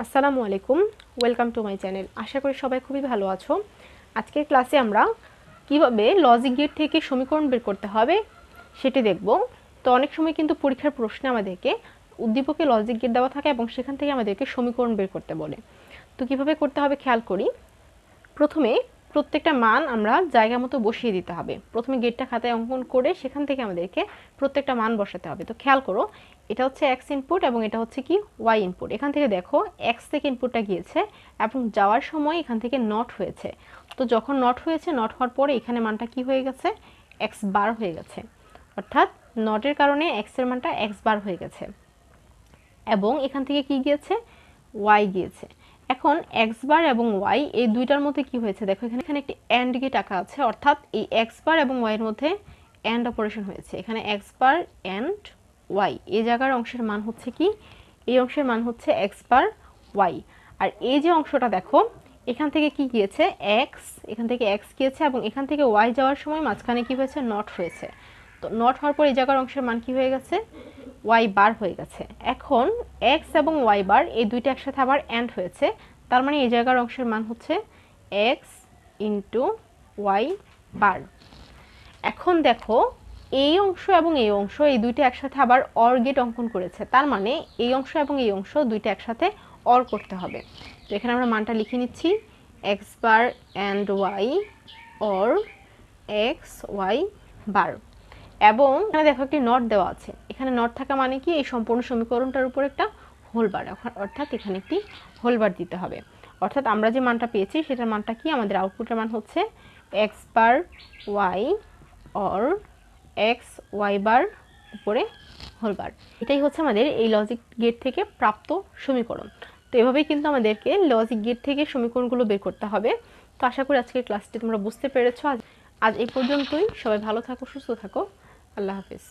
আসসালামু আলাইকুম, welcome to my channel. আশা করি সবাই খুবই ভালো আছো। আজকের ক্লাসে আমরা কিভাবে লজিক গেট থেকে সমীকরণ বের করতে হবে সেটি দেখব। তো অনেক সময় কিন্তু পরীক্ষার প্রশ্নে আমাদেরকে উদ্দীপকে লজিক গেট দেওয়া থাকে এবং সেখান থেকে আমাদেরকে সমীকরণ বের করতে বলে। তো কিভাবে করতে হবে খেয়াল করি। প্রথমে প্রত্যেকটা মান আমরা জায়গা মতো বসিয়ে দিতে হবে। প্রথমে গেটটা খাতায় অঙ্কন করে সেখান থেকে আমাদেরকে প্রত্যেকটা মান বসাতে হবে। তো খেয়াল করো, এটা হচ্ছে এক্স ইনপুট এবং এটা হচ্ছে কি ওয়াই ইনপুট। এখান থেকে দেখো এক্স থেকে ইনপুটটা গিয়েছে এবং যাওয়ার সময় এখান থেকে নট হয়েছে। তো যখন নট হয়েছে, নট হওয়ার পরে এখানে মানটা কি হয়ে গেছে, এক্স বার হয়ে গেছে। অর্থাৎ নটের কারণে এক্সের মানটা এক্স বার হয়ে গেছে এবং এখান থেকে কি গিয়েছে, ওয়াই গিয়েছে। এখন এক্স বার এবং ওয়াই এই দুইটার মধ্যে কি হয়েছে দেখো, এখানে একটি অ্যান্ড গেট আঁকা আছে। অর্থাৎ এই এক্স বার এবং ওয়াই এর মধ্যে অ্যান্ড অপারেশন হয়েছে। এখানে এক্স বার অ্যান্ড ওয়াই, এই জায়গার অংশের মান হচ্ছে কি, এই অংশের মান হচ্ছে এক্স বার ওয়াই। আর এই যে অংশটা দেখো, এখান থেকে কি গিয়েছে এক্স, এখান থেকে এক্স গিয়েছে এবং এখান থেকে ওয়াই যাওয়ার সময় মাঝখানে কি হয়েছে, নট হয়েছে। তো নট হওয়ার পর এই জায়গার অংশের মান কি হয়ে গেছে, ওয়াই বার হয়ে গেছে। এখন এক্স এবং ওয়াই বার এই দুইটা একসাথে আবার অ্যান্ড হয়েছে, তার মানে এই জায়গার অংশের মান হচ্ছে এক্স ইন্টু ওয়াই বার। এখন দেখো এই অংশ এবং এই অংশ এই দুইটা একসাথে আবার অর গেট অঙ্কন করেছে, তার মানে এই অংশ এবং এই অংশ দুইটা একসাথে অর করতে হবে। তো এখানে আমরা মানটা লিখে নিচ্ছি, x bar and y or x y bar. এবং এখানে দেখো একটি নট দেওয়া আছে। এখানে নট থাকা মানে কি, এই সম্পূর্ণ সমীকরণটার উপর একটা হোল বার, অর্থাৎ এখানে একটি হোল বার দিতে হবে। অর্থাৎ আমরা যে মানটা পেয়েছি সেটার মানটা কি, আমাদের আউটপুটের মান হচ্ছে x bar y or x y bar উপরে হোল বার। এটাই হচ্ছে আমাদের এই লজিক গেট থেকে প্রাপ্ত সমীকরণ। তো এভাবেই কিন্তু আমাদেরকে লজিক গেট থেকে সমীকরণগুলো বের করতে হবে। তো আশা করি আজকের ক্লাসটি তোমরা বুঝতে পেরেছো। আজ এই পর্যন্তই। সবাই ভালো থাকো, সুস্থ থাকো। আল্লাহ হাফিজ।